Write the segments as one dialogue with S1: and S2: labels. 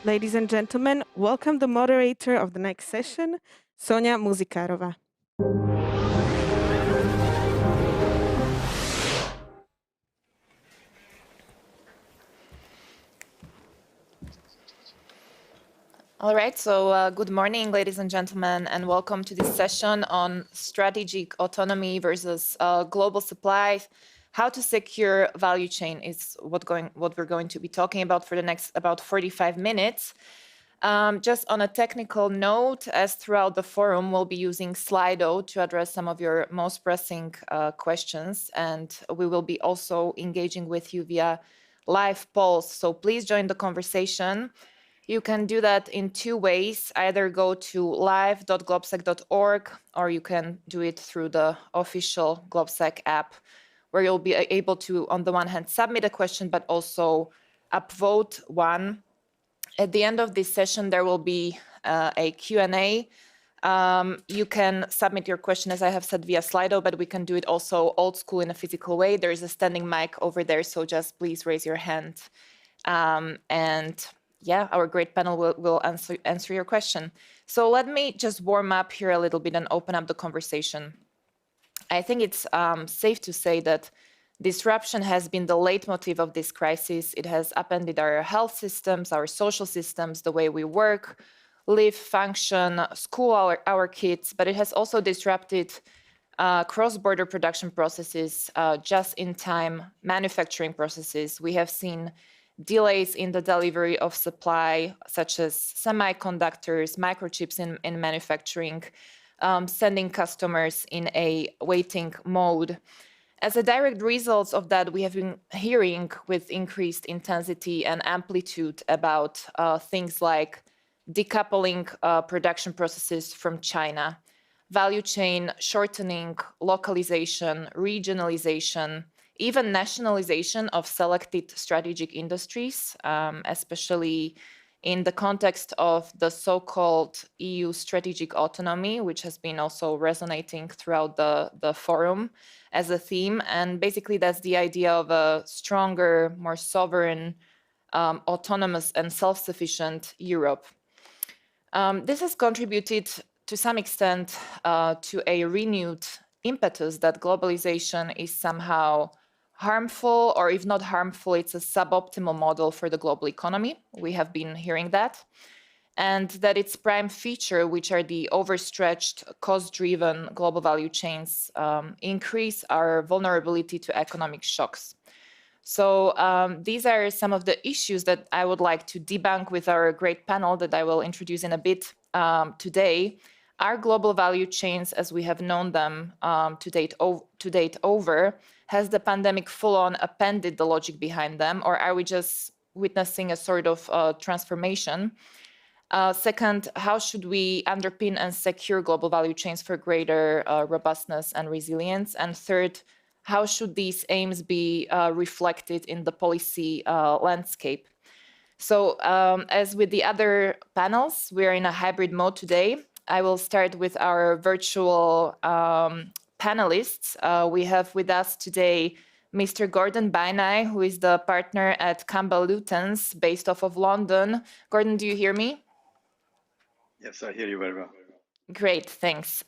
S1: Ladies and gentlemen, welcome the moderator of the next session, Soňa Muzikárová.
S2: All right, so good morning, ladies and gentlemen, and welcome to this session on strategic autonomy versus global supply. How to secure value chain is what we're going to be talking about for the next about 45 minutes. Just on a technical note, as throughout the forum, we'll be using Slido to address some of your most pressing questions, and we will be also engaging with you via live polls. So please join the conversation. You can do that in two ways. Either go to live.globsec.org, or you can do it through the official GLOBSEC app, where you'll be able to, on the one hand, submit a question, but also upvote one. At the end of this session, there will be a Q&A. You can submit your question, as I have said, via Slido, but we can do it also old school in a physical way. There is a standing mic over there, so just please raise your hand. And yeah, our great panel will answer your question. So let me just warm up here a little bit and open up the conversation. I think it's safe to say that disruption has been the leitmotif of this crisis. It has upended our health systems, our social systems, the way we work, live, function, school our kids, but it has also disrupted cross-border production processes, just-in-time manufacturing processes. We have seen delays in the delivery of supply, such as semiconductors, microchips in manufacturing, sending customers in a waiting mode. As a direct result of that, we have been hearing with increased intensity and amplitude about things like decoupling production processes from China, value chain shortening, localization, regionalization, even nationalization of selected strategic industries, especially in the context of the so-called EU strategic autonomy, which has been also resonating throughout the forum as a theme. And basically that's the idea of a stronger, more sovereign, autonomous and self-sufficient Europe. This has contributed to some extent to a renewed impetus that globalization is somehow harmful, or if not harmful, it's a suboptimal model for the global economy. We have been hearing that. And that its prime feature, which are the overstretched, cost-driven global value chains, increase our vulnerability to economic shocks. So these are some of the issues that I would like to debunk with our great panel that I will introduce in a bit today. Are global value chains, as we have known them to date over, has the pandemic full-on upended the logic behind them, or are we just witnessing a sort of transformation? Second, how should we underpin and secure global value chains for greater robustness and resilience? And third, how should these aims be reflected in the policy landscape? So as with the other panels, we're in a hybrid mode today. I will start with our virtual panelists. We have with us today Mr. Gordon Bajnai, who is the partner at Campbell Lutyens, based off of London. Gordon, do you hear me?
S3: Yes, I hear you very well.
S2: Great, thanks.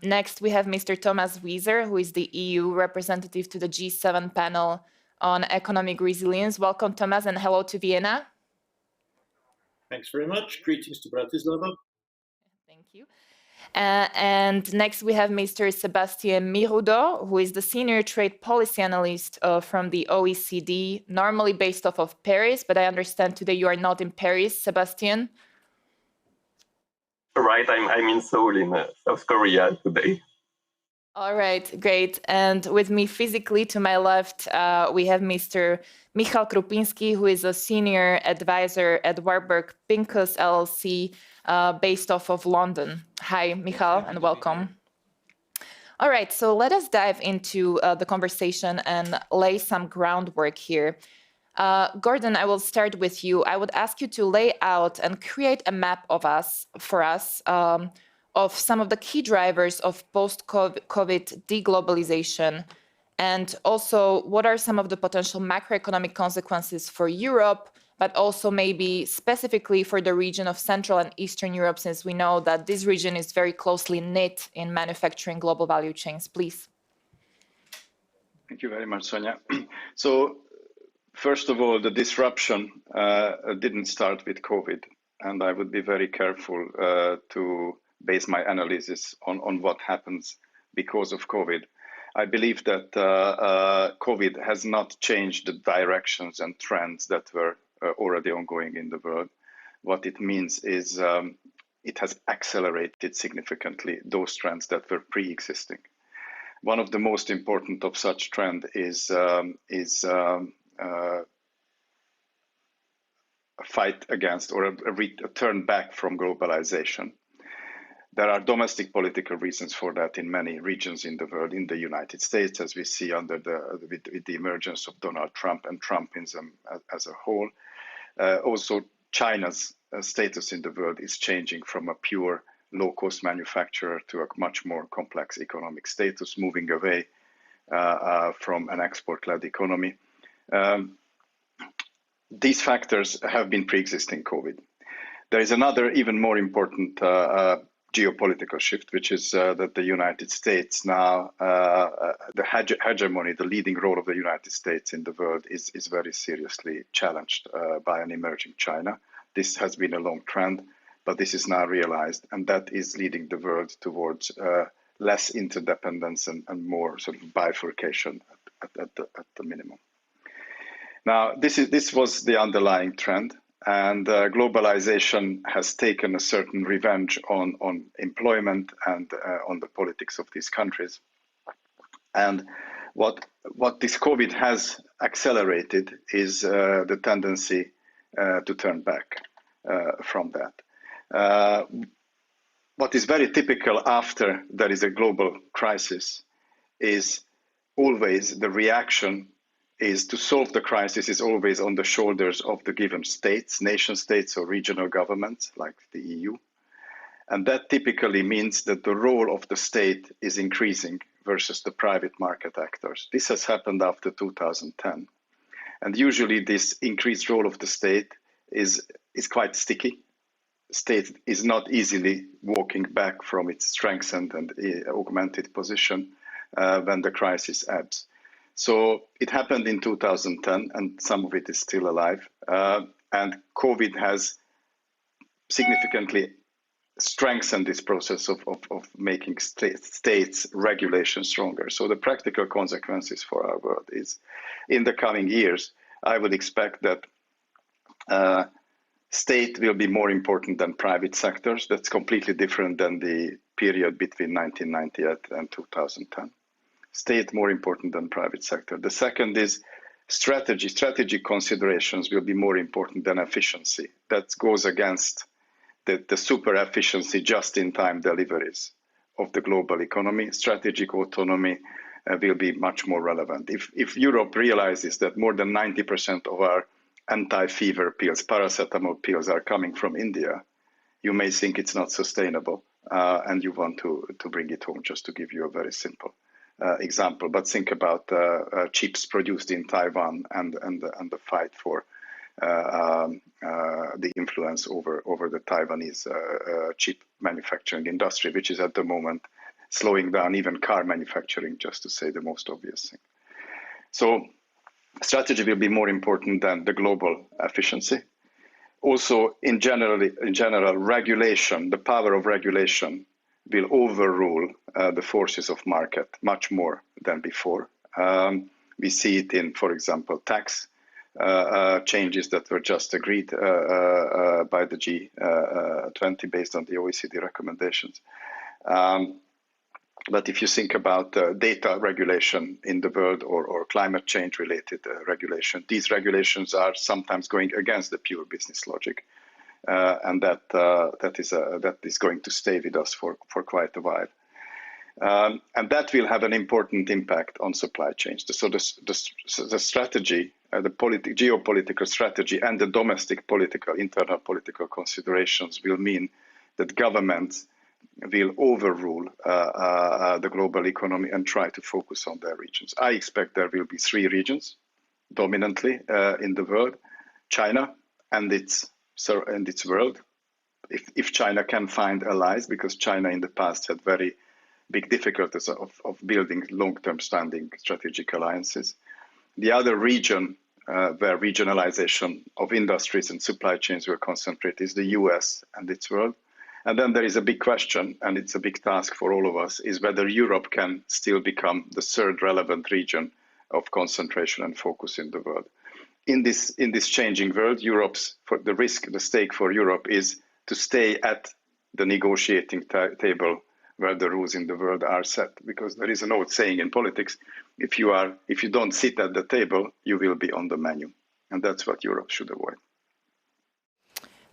S2: Next, we have Mr. Thomas Wieser, who is the EU representative to the G7 panel on economic resilience. Welcome, Thomas, and hello to Vienna.
S4: Thanks very much. Greetings to Bratislava.
S2: Thank you. And next, we have Mr. Sebastien Miroudot, who is the senior trade policy analyst from the OECD, normally based off of Paris, but I understand today you are not in Paris, Sebastien.
S5: Right, I'm in Seoul in South Korea today.
S2: All right, great. And with me physically to my left, we have Mr. Michał Krupiński, who is a senior advisor at Warburg Pincus LLC, based off of London. Hi, Michał, and welcome. All right, so let us dive into the conversation and lay some groundwork here. Gordon, I will start with you. I would ask you to lay out and create a map for us of some of the key drivers of post-COVID deglobalization, and also what are some of the potential macroeconomic consequences for Europe but also maybe specifically for the region of Central and Eastern Europe, since we know that this region is very closely knit in manufacturing global value chains, please.
S3: Thank you very much, Soňa. So, first of all, the disruption didn't start with COVID, and I would be very careful to base my analysis on what happens because of COVID. I believe that COVID has not changed the directions and trends that were already ongoing in the world. What it means is it has accelerated significantly those trends that were pre-existing. One of the most important of such trend is a fight against or a turn back from globalization. There are domestic political reasons for that in many regions in the world, in the United States, as we see with the emergence of Donald Trump and Trumpism as a whole. Also, China's status in the world is changing from a pure low-cost manufacturer to a much more complex economic status, moving away from an export-led economy. These factors have been pre-existing COVID. There is another even more important geopolitical shift, which is that the United States now, the hegemony, the leading role of the United States in the world is very seriously challenged by an emerging China. This has been a long trend, but this is now realized, and that is leading the world towards less interdependence and more sort of bifurcation at the minimum. Now, this was the underlying trend. And globalization has taken a certain revenge on employment and on the politics of these countries. And what this COVID has accelerated is the tendency to turn back from that. What is very typical after there is a global crisis is always the reaction is to solve the crisis is always on the shoulders of the given states, nation states or regional governments like the EU. And that typically means that the role of the state is increasing versus the private market actors. This has happened after 2010. And usually this increased role of the state is quite sticky. State is not easily walking back from its strengthened and augmented position when the crisis ebbs. So it happened in 2010, and some of it is still alive. And COVID has significantly strengthened this process of making states' regulation stronger. So the practical consequences for our world is, in the coming years, I would expect that state will be more important than private sectors. That's completely different than the period between 1998 and 2010. State more important than private sector. The second is strategic considerations will be more important than efficiency. That goes against the super efficiency just-in-time deliveries of the global economy. Strategic autonomy will be much more relevant. If Europe realizes that more than 90% of our anti-fever pills, paracetamol pills, are coming from India, you may think it's not sustainable and you want to bring it home, just to give you a very simple example. But think about chips produced in Taiwan and the fight for the influence over the Taiwanese chip manufacturing industry, which is at the moment slowing down even car manufacturing, just to say the most obvious thing. So strategy will be more important than the global efficiency. Also, in general, regulation, the power of regulation will overrule the forces of market much more than before. We see it in, for example, tax changes that were just agreed by the G20 based on the OECD recommendations. But if you think about data regulation in the world or climate change related regulation, these regulations are sometimes going against the pure business logic. And that is going to stay with us for quite a while. And that will have an important impact on supply chains. So the strategy, the geopolitical strategy and the domestic internal political considerations will mean that governments will overrule the global economy and try to focus on their regions. I expect there will be 3 regions dominantly in the world: China, and its world. If China can find allies, because China in the past had very big difficulties of building long-term standing strategic alliances. The other region where regionalization of industries and supply chains were concentrated is the US and its world. And then there is a big question, and it's a big task for all of us, is whether Europe can still become the third relevant region of concentration and focus in the world. In this changing world, the stake for Europe is to stay at the negotiating table where the rules in the world are set. Because there is an old saying in politics, if you don't sit at the table, you will be on the menu. And that's what Europe should avoid.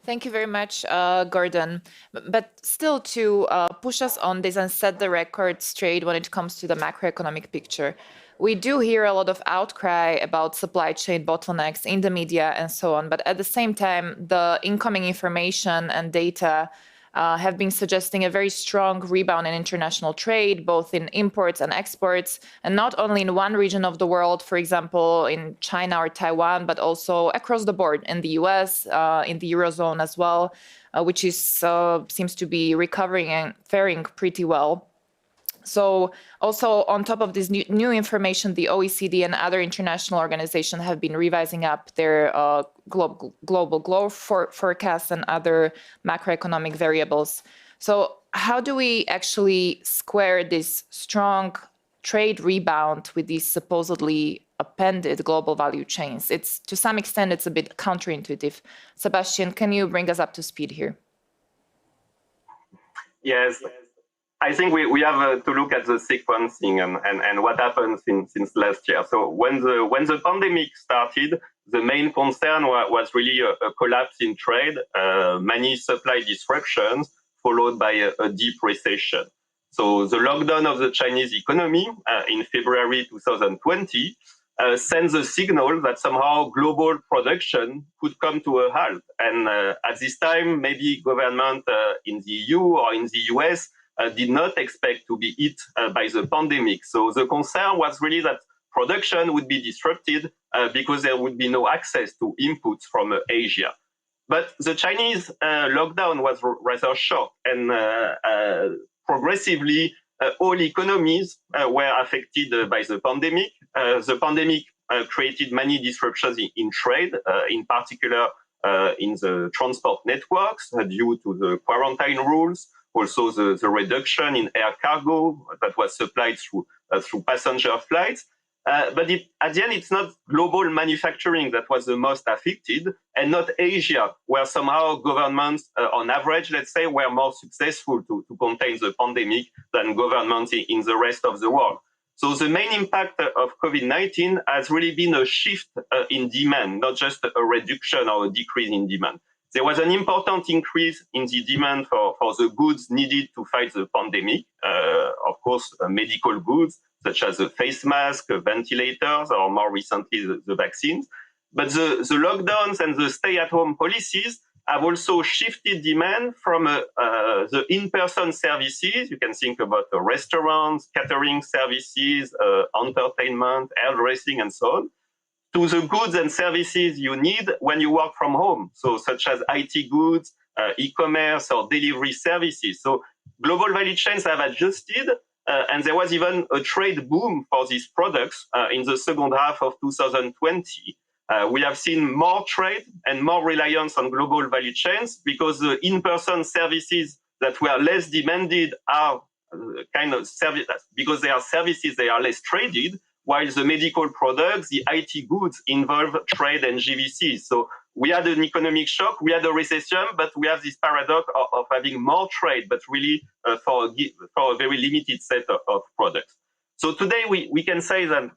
S2: Thank you very much, Gordon. But still, to push us on this and set the record straight when it comes to the macroeconomic picture, we do hear a lot of outcry about supply chain bottlenecks in the media and so on. But at the same time, the incoming information and data have been suggesting a very strong rebound in international trade, both in imports and exports, and not only in one region of the world, for example, in China or Taiwan, but also across the board in the US, in the Eurozone as well, which seems to be recovering and faring pretty well. So also on top of this new information, the OECD and other international organizations have been revising up their global growth forecasts and other macroeconomic variables. So how do we actually square this strong trade rebound with these supposedly appended global value chains? To some extent, it's a bit counterintuitive. Sebastien, can you bring us up to speed here?
S5: Yes. I think we have to look at the sequencing and what happened since last year. So when the pandemic started, the main concern was really a collapse in trade, many supply disruptions, followed by a deep recession. So the lockdown of the Chinese economy in February 2020 sends a signal that somehow global production could come to a halt. And at this time, maybe government in the EU or in the US did not expect to be hit by the pandemic. So the concern was really that production would be disrupted because there would be no access to inputs from Asia. But the Chinese lockdown was rather short, and progressively all economies were affected by the pandemic. The pandemic created many disruptions in trade, in particular in the transport networks due to the quarantine rules, also the reduction in air cargo that was supplied through passenger flights. But at the end, it's not global manufacturing that was the most affected, and not Asia, where somehow governments, on average, let's say, were more successful to contain the pandemic than governments in the rest of the world. So the main impact of COVID-19 has really been a shift in demand, not just a reduction or a decrease in demand. There was an important increase in the demand for the goods needed to fight the pandemic, of course, medical goods, such as the face mask, ventilators, or more recently, the vaccines. But the lockdowns and the stay-at-home policies have also shifted demand from the in-person services. You can think about the restaurants, catering services, entertainment, hairdressing, and so on, to the goods and services you need when you work from home, so such as IT goods, e-commerce, or delivery services. So global value chains have adjusted, and there was even a trade boom for these products in the second half of 2020. We have seen more trade and more reliance on global value chains because the in-person services that were less demanded are kind of because they are services, they are less traded, while the medical products, the IT goods involve trade and GVCs. So we had an economic shock, we had a recession, but we have this paradox of having more trade, but really for a very limited set of products. So today we can say that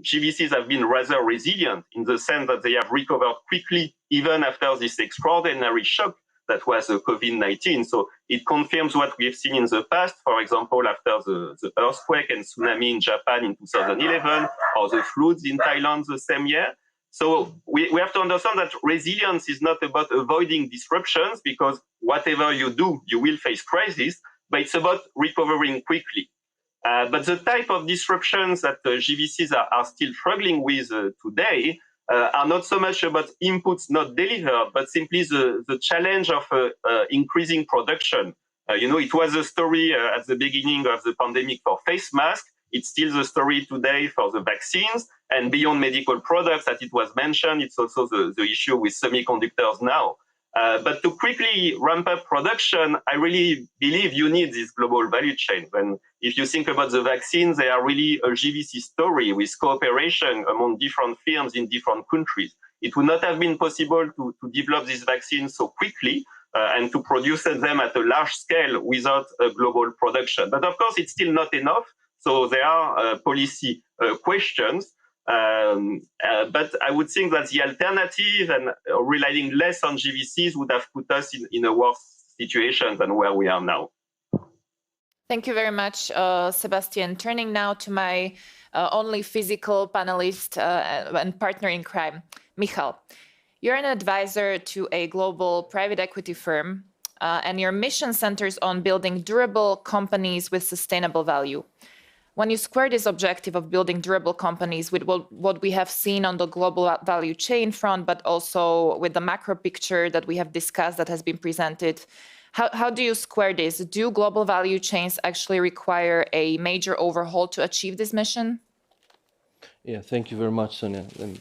S5: GVCs have been rather resilient in the sense that they have recovered quickly, even after this extraordinary shock that was COVID-19. So it confirms what we have seen in the past, for example, after the earthquake and tsunami in Japan in 2011, or the floods in Thailand the same year. So we have to understand that resilience is not about avoiding disruptions, because whatever you do, you will face crisis, but it's about recovering quickly. But the type of disruptions that GVCs are still struggling with today are not so much about inputs not delivered, but simply the challenge of increasing production. It was a story at the beginning of the pandemic for face masks. It's still the story today for the vaccines, and beyond medical products that it was mentioned, it's also the issue with semiconductors now. But to quickly ramp up production, I really believe you need this global value chain. And if you think about the vaccines, they are really a GVC story with cooperation among different firms in different countries. It would not have been possible to develop these vaccines so quickly and to produce them at a large scale without a global production. But of course, it's still not enough. So there are policy questions. But I would think that the alternative and relying less on GVCs would have put us in a worse situation than where we are now.
S2: Thank you very much, Sebastien. Turning now to my only physical panelist and partner in crime, Michał. You're an advisor to a global private equity firm, and your mission centers on building durable companies with sustainable value. When you square this objective of building durable companies with what we have seen on the global value chain front, but also with the macro picture that we have discussed that has been presented, how do you square this? Do global value chains actually require a major overhaul to achieve this mission?
S6: Yeah, thank you very much, Soňa. And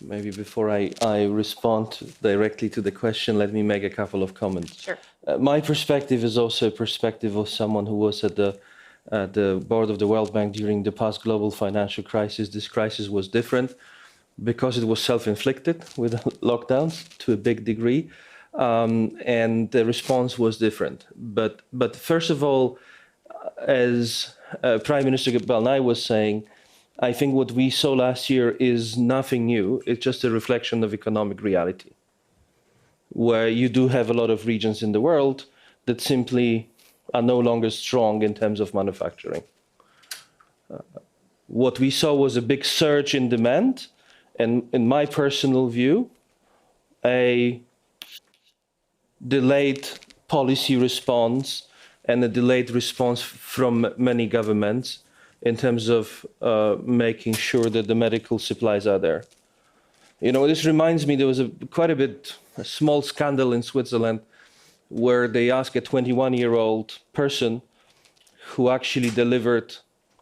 S6: maybe before I respond directly to the question, let me make a couple of comments.
S2: Sure.
S6: My perspective is also a perspective of someone who was at the board of the World Bank during the past global financial crisis. This crisis was different because it was self-inflicted with lockdowns to a big degree, and the response was different. But first of all, as Prime Minister Bajnai was saying, I think what we saw last year is nothing new. It's just a reflection of economic reality, where you do have a lot of regions in the world that simply are no longer strong in terms of manufacturing. What we saw was a big surge in demand, and in my personal view, a delayed policy response and a delayed response from many governments in terms of making sure that the medical supplies are there. This reminds me, there was a small scandal in Switzerland where they asked a 21-year-old person who actually delivered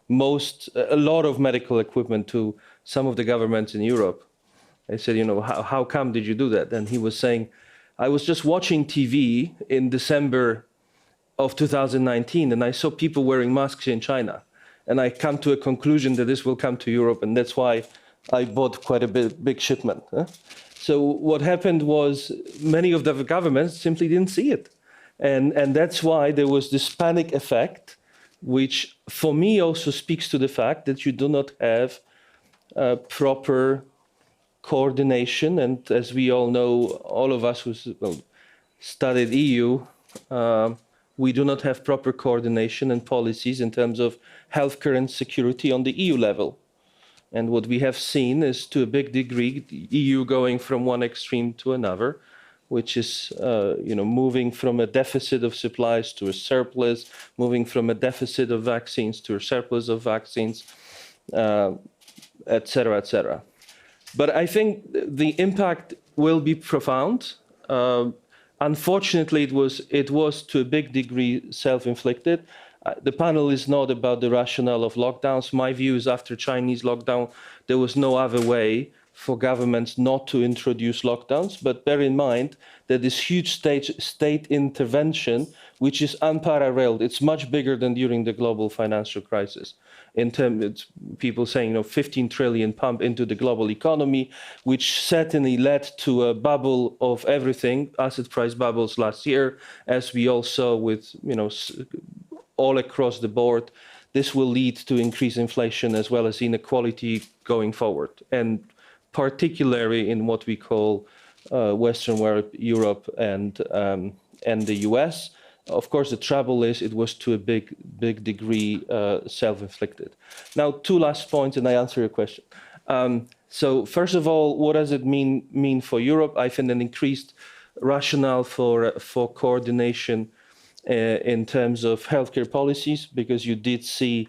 S6: a lot of medical equipment to some of the governments in Europe. They said, how come did you do that? And he was saying, I was just watching TV in December of 2019, and I saw people wearing masks in China. And I come to a conclusion that this will come to Europe, and that's why I bought quite a big shipment. So what happened was many of the governments simply didn't see it. And that's why there was this panic effect, which for me also speaks to the fact that you do not have proper coordination. And as we all know, all of us who studied EU, we do not have proper coordination and policies in terms of healthcare and security on the EU level. And what we have seen is, to a big degree, the EU going from one extreme to another, which is, moving from a deficit of supplies to a surplus, moving from a deficit of vaccines to a surplus of vaccines, et cetera, et cetera. But I think the impact will be profound. Unfortunately, it was to a big degree self-inflicted. The panel is not about the rationale of lockdowns. My view is, after Chinese lockdown, there was no other way for governments not to introduce lockdowns. But bear in mind that this huge state intervention, which is unparalleled, it's much bigger than during the global financial crisis. In terms of people saying, 15 trillion pump into the global economy, which certainly led to a bubble of everything, asset price bubbles last year, as we all saw with, all across the board. This will lead to increased inflation as well as inequality going forward, and particularly in what we call Western Europe and the US. Of course, the trouble is it was to a big degree self-inflicted. Now, two last points, and I answer your question. So first of all, what does it mean for Europe? I think an increased rationale for coordination in terms of healthcare policies, because you did see,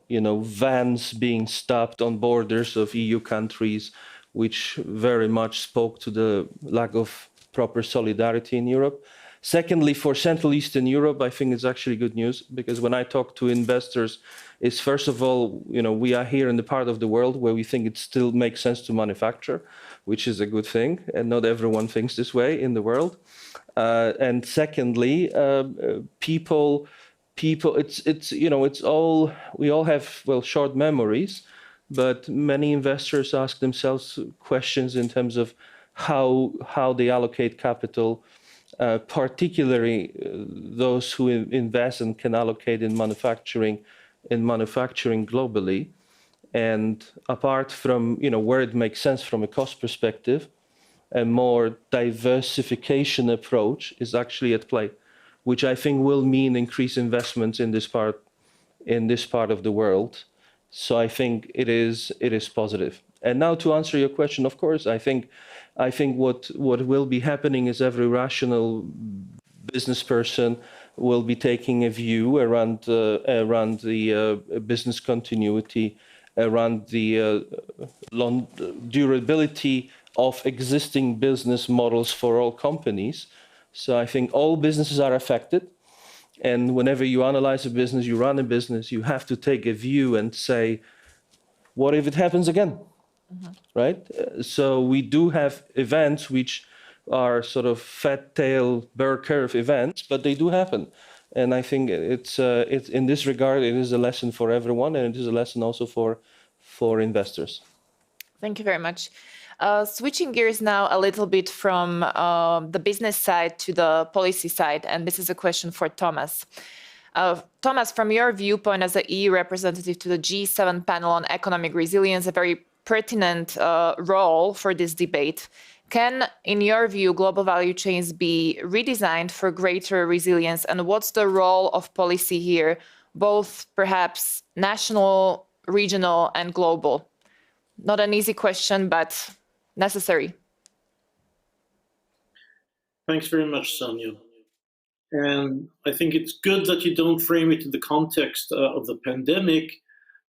S6: vans being stopped on borders of EU countries which very much spoke to the lack of proper solidarity in Europe. Secondly, for Central Eastern Europe, I think it's actually good news, because when I talk to investors, it's first of all, we are here in the part of the world where we think it still makes sense to manufacture, which is a good thing, and not everyone thinks this way in the world. And secondly, people, it's all, we all have, short memories, but many investors ask themselves questions in terms of how they allocate capital, particularly those who invest and can allocate in manufacturing globally. And apart from, where it makes sense from a cost perspective, a more diversification approach is actually at play, which I think will mean increased investments in this part of the world. So I think it is positive. And now to answer your question, of course, I think what will be happening is every rational business person will be taking a view around the business continuity, around the durability of existing business models for all companies. So I think all businesses are affected. And whenever you analyze a business, you run a business, you have to take a view and say, what if it happens again? Mm-hmm. Right? So we do have events which are sort of fat tail bear curve events, but they do happen. And I think it's in this regard, it is a lesson for everyone, and it is a lesson also for investors.
S2: Thank you very much. Switching gears now a little bit from the business side to the policy side, and this is a question for Thomas. Thomas, from your viewpoint as the EU representative to the G7 panel on economic resilience, a very pertinent role for this debate. Can, in your view, global value chains be redesigned for greater resilience? And what's the role of policy here, both perhaps national, regional, and global? Not an easy question, but necessary.
S4: Thanks very much, Soňa. And I think it's good that you don't frame it in the context of the pandemic,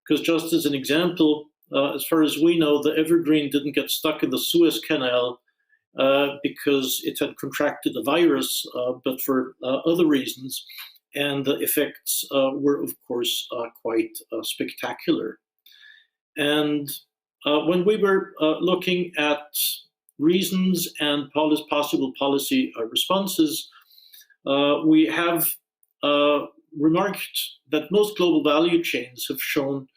S4: because just as an example, as far as we know, the Evergreen didn't get stuck in the Suez Canal because it had contracted a virus, but for other reasons. And the effects were, of course, quite spectacular. And when we were looking at reasons and possible policy responses, we have remarked that most global value chains have shown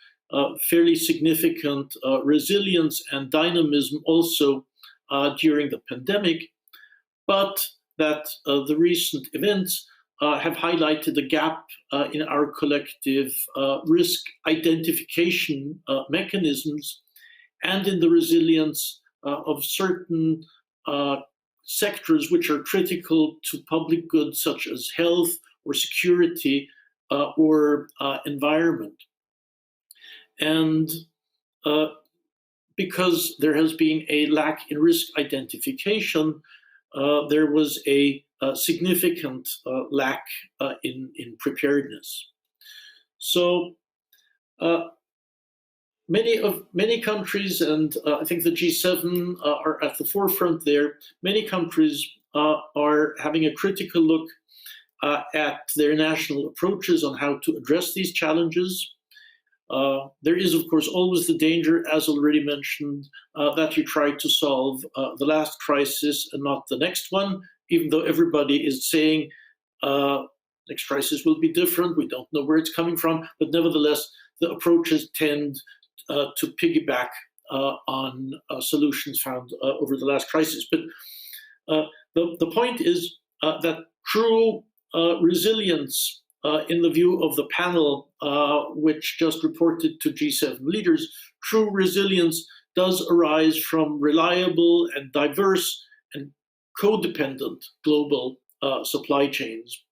S4: fairly significant resilience and dynamism also during the pandemic, but that the recent events have highlighted a gap in our collective risk identification mechanisms and in the resilience of certain sectors which are critical to public goods such as health or security or environment. And because there has been a lack in risk identification, there was a significant lack in preparedness. So many countries, and I think the G7 are at the forefront there, many countries are having a critical look at their national approaches on how to address these challenges. There is, of course, always the danger, as already mentioned, that you try to solve the last crisis and not the next one, even though everybody is saying next crisis will be different, we don't know where it's coming from, but nevertheless, the approaches tend to piggyback on solutions found over the last crisis. But the point is that true resilience, in the view of the panel, which just reported to G7 leaders, true resilience does arise from reliable and diverse and codependent global supply chains.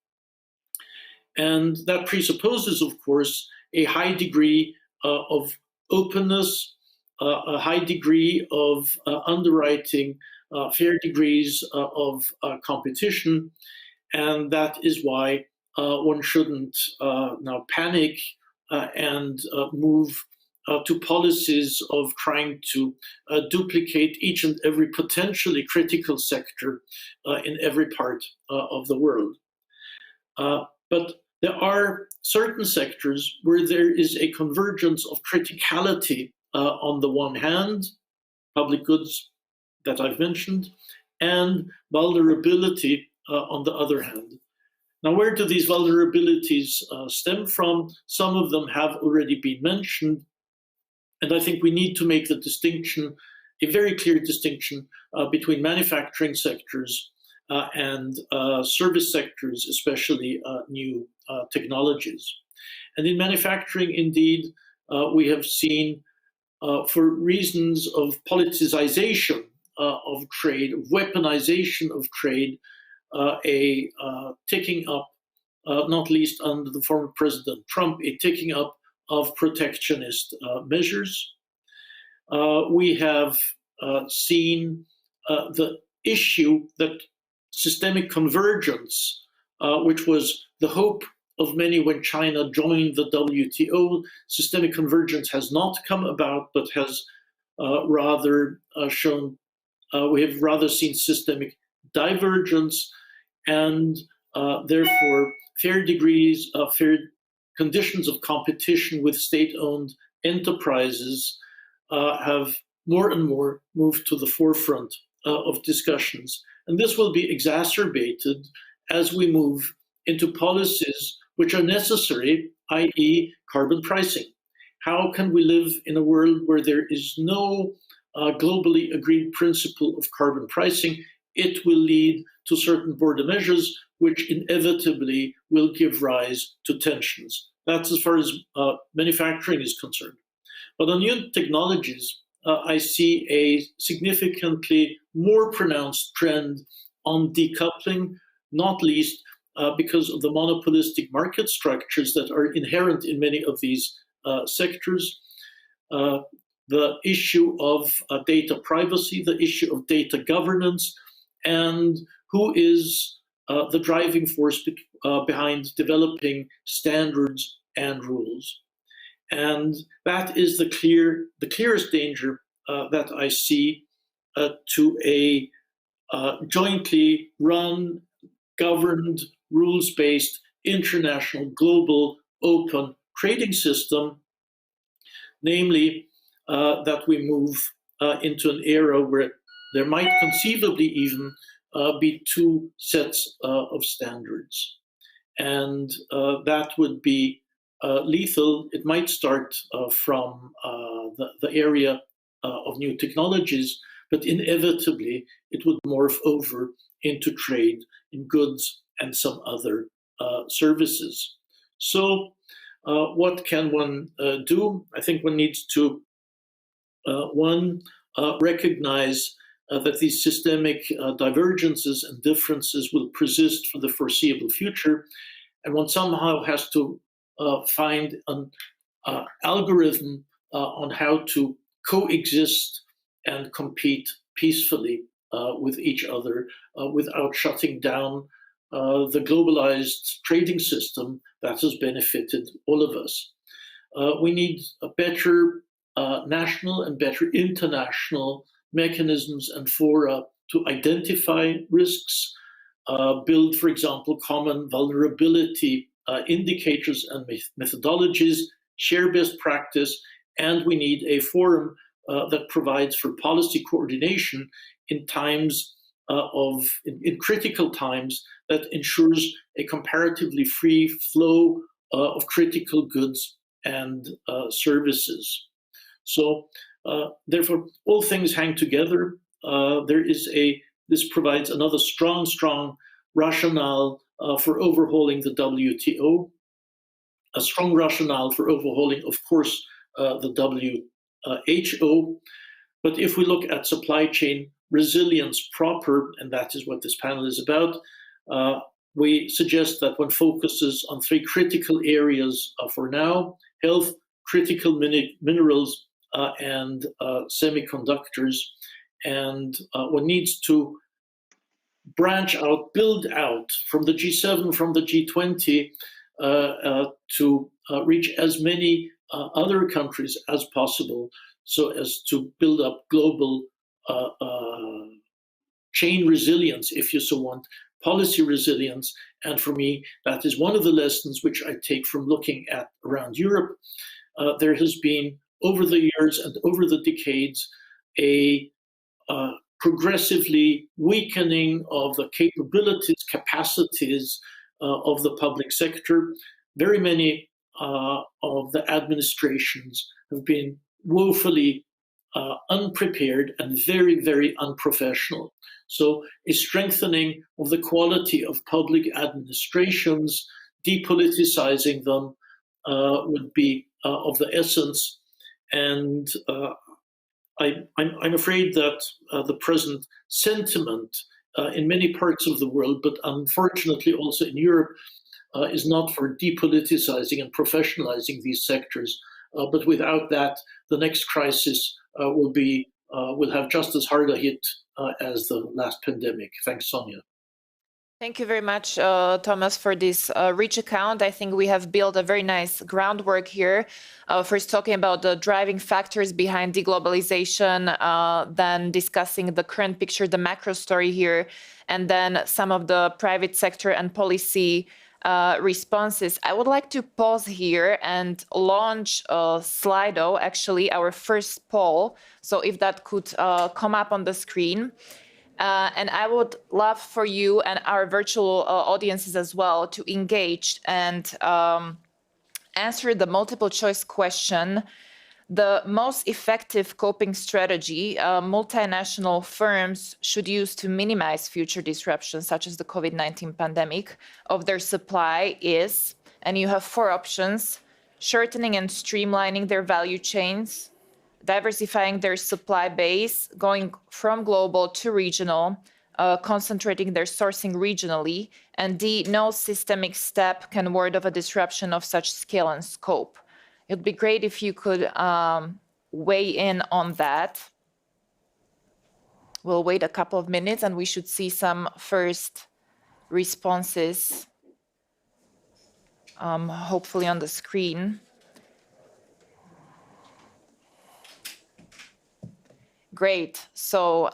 S4: And that presupposes, of course, a high degree of openness, a high degree of underwriting, fair degrees of competition. And that is why one shouldn't now panic and move to policies of trying to duplicate each and every potentially critical sector in every part of the world. But there are certain sectors where there is a convergence of criticality on the one hand, public goods that I've mentioned, and vulnerability on the other hand. Now, where do these vulnerabilities stem from? Some of them have already been mentioned, and I think we need to make the distinction, a very clear distinction between manufacturing sectors and service sectors, especially new technologies. And in manufacturing, indeed, we have seen, for reasons of politicization of trade, of weaponization of trade, a ticking up, not least under the former President Trump, a ticking up of protectionist measures. We have seen the issue that systemic convergence, which was the hope of many when China joined the WTO, systemic convergence has not come about, but has rather shown, we have rather seen systemic divergence, and therefore fair degrees, fair conditions of competition with state-owned enterprises have more and more moved to the forefront of discussions. And this will be exacerbated as we move into policies which are necessary, i.e. carbon pricing. How can we live in a world where there is no globally agreed principle of carbon pricing? It will lead to certain border measures, which inevitably will give rise to tensions. That's as far as manufacturing is concerned. But on new technologies, I see a significantly more pronounced trend on decoupling, not least because of the monopolistic market structures that are inherent in many of these sectors. The issue of data privacy, the issue of data governance, and who is the driving force behind developing standards and rules. And that is the clearest danger that I see to a jointly run, governed, rules-based, international, global, open trading system, namely that we move into an era where there might conceivably even be two sets of standards. And that would be lethal. It might start from the area of new technologies, but inevitably it would morph over into trade in goods and some other services. So what can one do? I think one needs to, recognize that these systemic divergences and differences will persist for the foreseeable future, and one somehow has to find an algorithm on how to coexist and compete peacefully with each other without shutting down the globalized trading system that has benefited all of us. We need a better national and better international mechanisms and fora to identify risks, build, for example, common vulnerability indicators and methodologies, share best practice, and we need a forum that provides for policy coordination in times in critical times that ensures a comparatively free flow of critical goods and services. So therefore, all things hang together. This provides another strong rationale for overhauling the WTO, a strong rationale for overhauling, of course, the WHO. But if we look at supply chain resilience proper, and that is what this panel is about, we suggest that one focuses on three critical areas for now: health, critical minerals, and semiconductors. And one needs to branch out, build out from the G7, from the G20, to reach as many other countries as possible, so as to build up global chain resilience, if you so want, policy resilience. And for me, that is one of the lessons which I take from looking at around Europe. There has been, over the years and over the decades, a progressively weakening of the capabilities, capacities of the public sector. Very many of the administrations have been woefully unprepared and very, very unprofessional. So a strengthening of the quality of public administrations, depoliticizing them would be of the essence. And I'm afraid that the present sentiment in many parts of the world, but unfortunately also in Europe, is not for depoliticizing and professionalizing these sectors. But without that, the next crisis will have just as hard a hit as the last pandemic. Thanks, Soňa.
S2: Thank you very much, Thomas, for this rich account. I think we have built a very nice groundwork here. First talking about the driving factors behind deglobalization, then discussing the current picture, the macro story here, and then some of the private sector and policy responses. I would like to pause here and launch Slido, actually our first poll. So if that could come up on the screen. And I would love for you and our virtual audiences as well to engage and answer the multiple choice question. The most effective coping strategy multinational firms should use to minimize future disruptions, such as the COVID-19 pandemic, of their supply is, and you have 4 options: shortening and streamlining their value chains, diversifying their supply base, going from global to regional, concentrating their sourcing regionally, and D, no systemic step can ward off a disruption of such scale and scope. It'd be great if you could weigh in on that. We'll wait a couple of minutes and we should see some first responses, hopefully on the screen. Great. So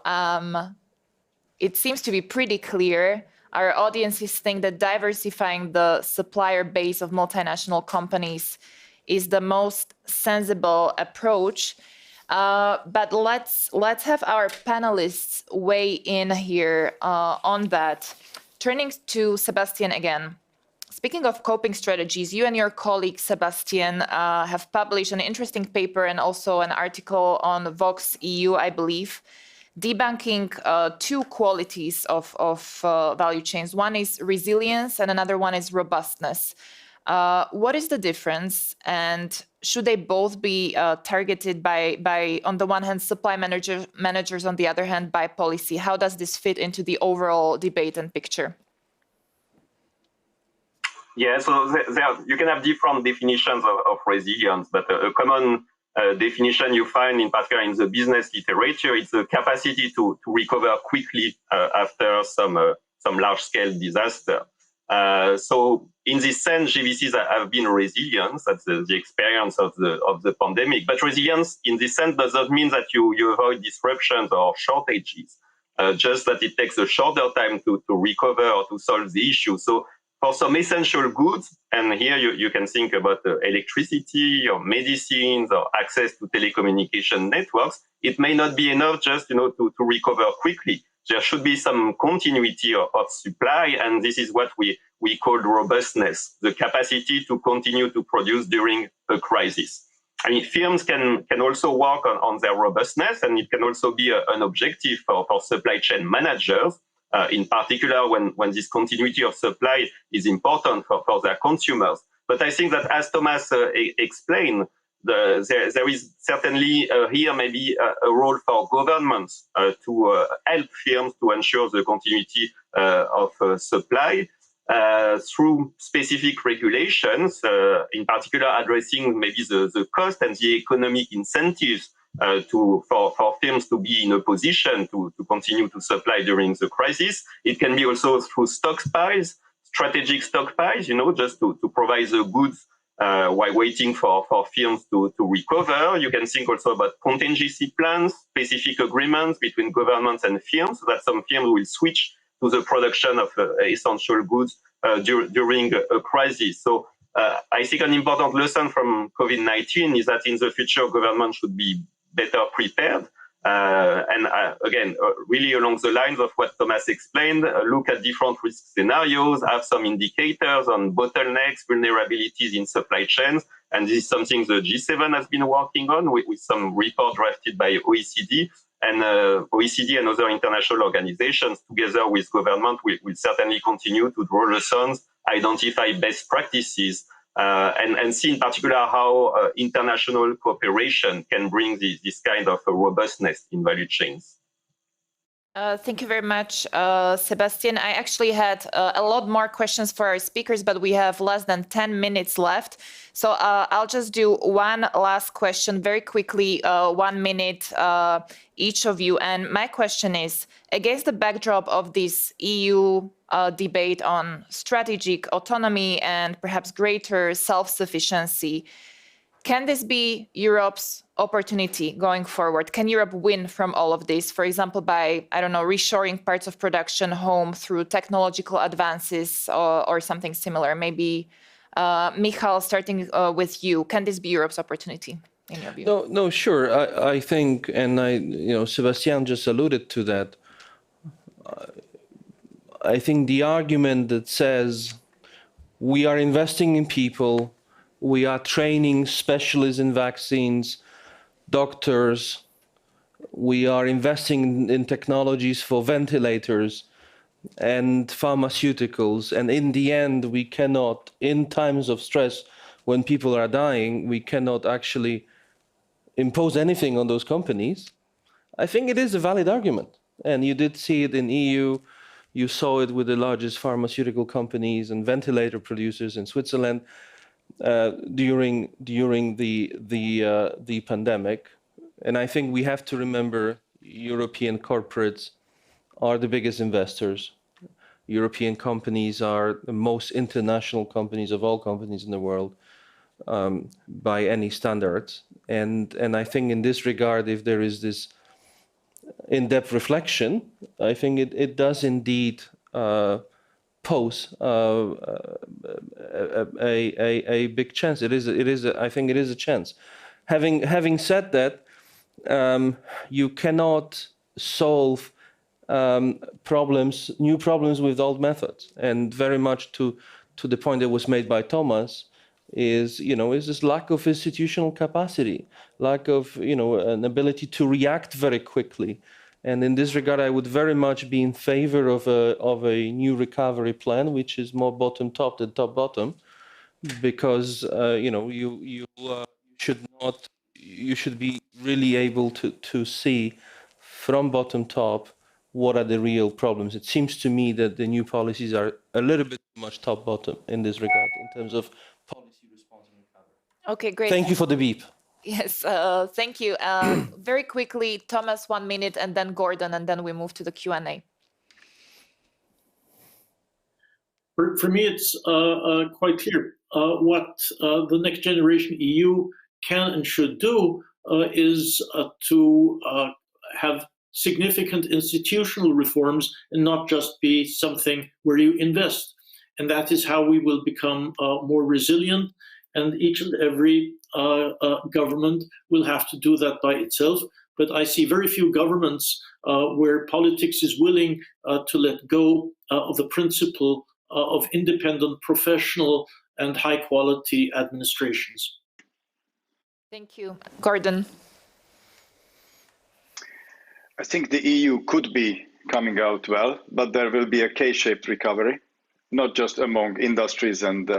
S2: it seems to be pretty clear. Our audiences think that diversifying the supplier base of multinational companies is the most sensible approach. But let's have our panelists weigh in here on that. Turning to Sebastien again. Speaking of coping strategies, you and your colleague Sebastien have published an interesting paper and also an article on Vox EU, I believe, debunking 2 qualities of value chains. One is resilience and another one is robustness. What is the difference, and should they both be targeted by on the one hand, supply managers, on the other hand, by policy? How does this fit into the overall debate and picture?
S5: Yeah, so you can have different definitions of resilience, but a common definition you find in particular in the business literature is the capacity to recover quickly after some large-scale disaster. So in this sense, GVCs have been resilient. That's the experience of the pandemic. But resilience in this sense doesn't mean that you avoid disruptions or shortages, just that it takes a shorter time to recover or to solve the issue. So for some essential goods, and here you can think about electricity or medicines or access to telecommunication networks, it may not be enough just to recover quickly. There should be some continuity of supply, and this is what we call robustness, the capacity to continue to produce during a crisis. I mean, firms can also work on their robustness, and it can also be an objective for supply chain managers, in particular when this continuity of supply is important for their consumers. But I think that, as Thomas explained, there is certainly here maybe a role for governments to help firms to ensure the continuity of supply through specific regulations, in particular addressing maybe the cost and the economic incentives for firms to be in a position to continue to supply during the crisis. It can be also through stockpiles, strategic stockpiles, just to provide the goods while waiting for firms to recover. You can think also about contingency plans, specific agreements between governments and firms, so that some firms will switch to the production of essential goods during a crisis. So I think an important lesson from COVID-19 is that in the future, government should be better prepared. Again, really along the lines of what Thomas explained, look at different risk scenarios, have some indicators on bottlenecks, vulnerabilities in supply chains. And this is something the G7 has been working on with some report drafted by OECD. And OECD and other international organizations, together with government, will certainly continue to draw lessons, identify best practices, and see in particular how international cooperation can bring this kind of robustness in value chains.
S2: Thank you very much, Sebastien. I actually had a lot more questions for our speakers, but we have less than 10 minutes left. So I'll just do one last question very quickly, 1 minute each of you. And my question is, against the backdrop of this EU debate on strategic autonomy and perhaps greater self-sufficiency, can this be Europe's opportunity going forward? Can Europe win from all of this, for example, by, I don't know, reshoring parts of production home through technological advances or something similar? Maybe, Michał, starting with you, can this be Europe's opportunity in your view?
S6: No, sure. I think, and Sebastien just alluded to that. I think the argument that says we are investing in people, we are training specialists in vaccines, doctors, we are investing in technologies for ventilators and pharmaceuticals. And in the end, we cannot, in times of stress, when people are dying, we cannot actually impose anything on those companies. I think it is a valid argument. And you did see it in EU. You saw it with the largest pharmaceutical companies and ventilator producers in Switzerland. During the pandemic, and I think we have to remember European corporates are the biggest investors. European companies are the most international companies of all companies in the world by any standards. And I think in this regard, if there is this in-depth reflection, I think it does indeed pose a big chance. I think it is a chance. Having said that, you cannot solve new problems with old methods. And very much to the point that was made by Thomas is this lack of institutional capacity, lack of an ability to react very quickly. And in this regard, I would very much be in favor of a new recovery plan, which is more bottom-top than top-bottom, because you should be really able to see from bottom-top what are the real problems. It seems to me that the new policies are a little bit too much top-bottom in this regard in terms of policy response and recovery.
S2: Okay, great.
S6: Thank you for the beep.
S2: Yes, thank you. Very quickly, Thomas, 1 minute, and then Gordon, and then we move to the Q&A.
S4: For me, it's quite clear. What the next generation EU can and should do is to have significant institutional reforms and not just be something where you invest. And that is how we will become more resilient. And each and every government will have to do that by itself. But I see very few governments where politics is willing to let go of the principle of independent, professional, and high-quality administrations.
S2: Thank you. Gordon.
S3: I think the EU could be coming out well, but there will be a K-shaped recovery, not just among industries and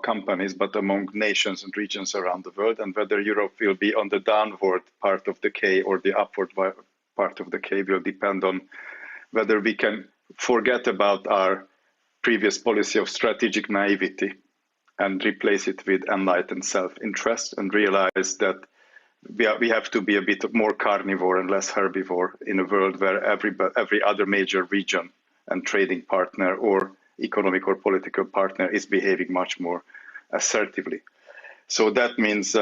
S3: companies, but among nations and regions around the world. And whether Europe will be on the downward part of the K or the upward part of the K will depend on whether we can forget about our previous policy of strategic naivety and replace it with enlightened self-interest and realize that we have to be a bit more carnivore and less herbivore in a world where every other major region and trading partner or economic or political partner is behaving much more assertively. So that means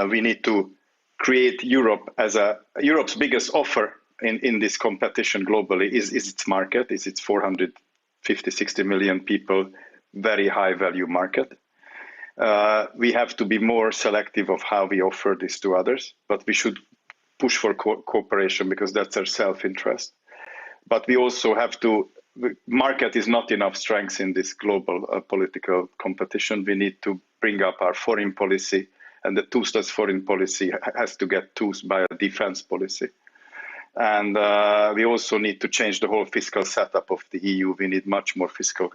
S3: we need to create Europe as Europe's biggest offer in this competition globally is its market, is its 450, 60 million people, very high value market. We have to be more selective of how we offer this to others, but we should push for cooperation because that's our self-interest. But we also have to, market is not enough strength in this global political competition. We need to bring up our foreign policy, and the toothless foreign policy has to get toothed by a defense policy. And we also need to change the whole fiscal setup of the EU. We need much more fiscal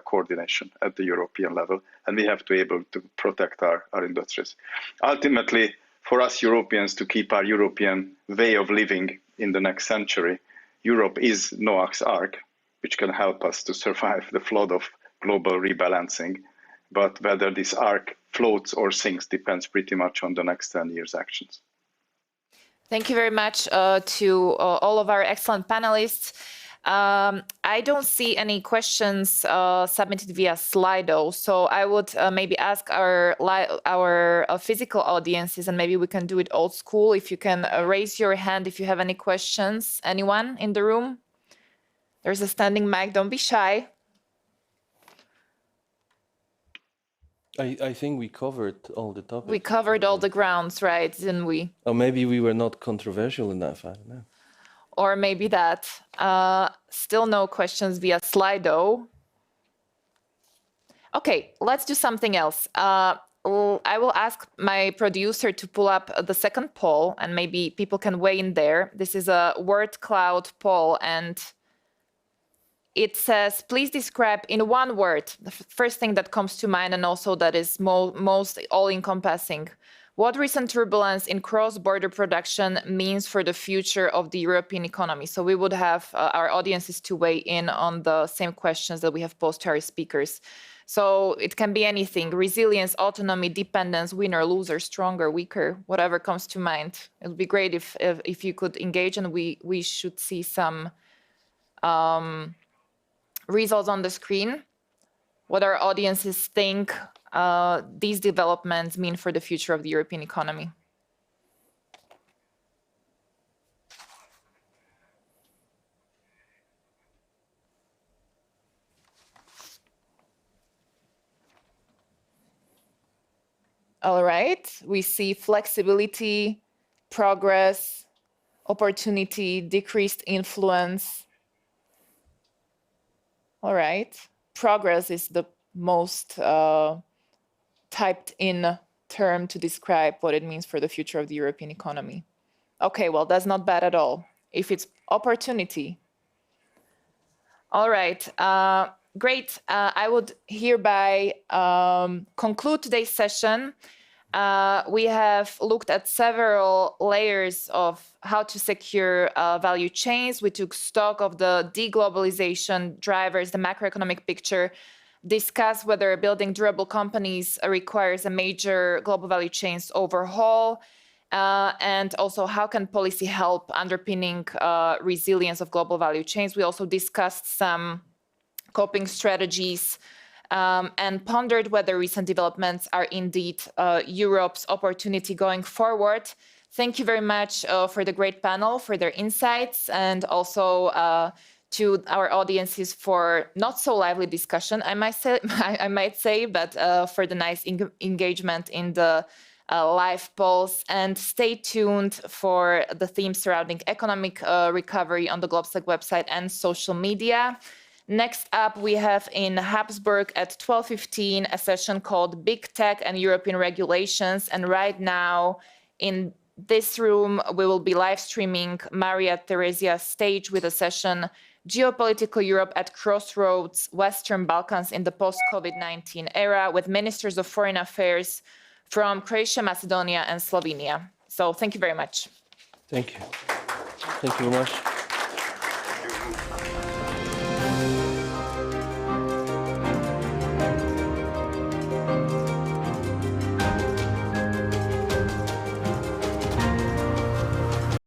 S3: coordination at the European level, and we have to be able to protect our industries. Ultimately, for us Europeans to keep our European way of living in the next century, Europe is Noah's Ark, which can help us to survive the flood of global rebalancing. But whether this ark floats or sinks depends pretty much on the next 10 years' actions.
S2: Thank you very much to all of our excellent panelists. I don't see any questions submitted via Slido, so I would maybe ask our physical audiences, and maybe we can do it old school. If you can raise your hand if you have any questions. Anyone in the room? There's a standing mic, don't be shy.
S6: I think we covered all the topics.
S2: We covered all the grounds, right, didn't we?
S6: Or maybe we were not controversial enough, I don't know.
S2: Or maybe that. Still no questions via Slido. Okay, let's do something else. I will ask my producer to pull up the second poll, and maybe people can weigh in there. This is a word cloud poll, and it says, please describe in one word, the first thing that comes to mind, and also that is most all-encompassing, what recent turbulence in cross-border production means for the future of the European economy. So we would have our audiences to weigh in on the same questions that we have posed to our speakers. So it can be anything: resilience, autonomy, dependence, winner, loser, stronger, weaker, whatever comes to mind. It would be great if you could engage, and we should see some results on the screen, what our audiences think these developments mean for the future of the European economy. All right, we see flexibility, progress, opportunity, decreased influence. All right, progress is the most typed in term to describe what it means for the future of the European economy. Okay, well, that's not bad at all. If it's opportunity. All right, great. I would hereby conclude today's session. We have looked at several layers of how to secure value chains. We took stock of the deglobalization drivers, the macroeconomic picture, discussed whether building durable companies requires a major global value chains overhaul, and also how can policy help underpinning resilience of global value chains. We also discussed some coping strategies and pondered whether recent developments are indeed Europe's opportunity going forward. Thank you very much for the great panel, for their insights, and also to our audiences for not so lively discussion, I might say, but for the nice engagement in the live polls. And stay tuned for the themes surrounding economic recovery on the GLOBSEC website and social media. Next up, we have in Habsburg at 12:15 a session called Big Tech and European Regulations. And right now in this room, we will be live streaming Maria Theresia's stage with a session Geopolitical Europe at Crossroads, Western Balkans in the post-COVID-19 era, with ministers of foreign affairs from Croatia, Macedonia, and Slovenia. So thank you very much.
S6: Thank you. Thank you very much.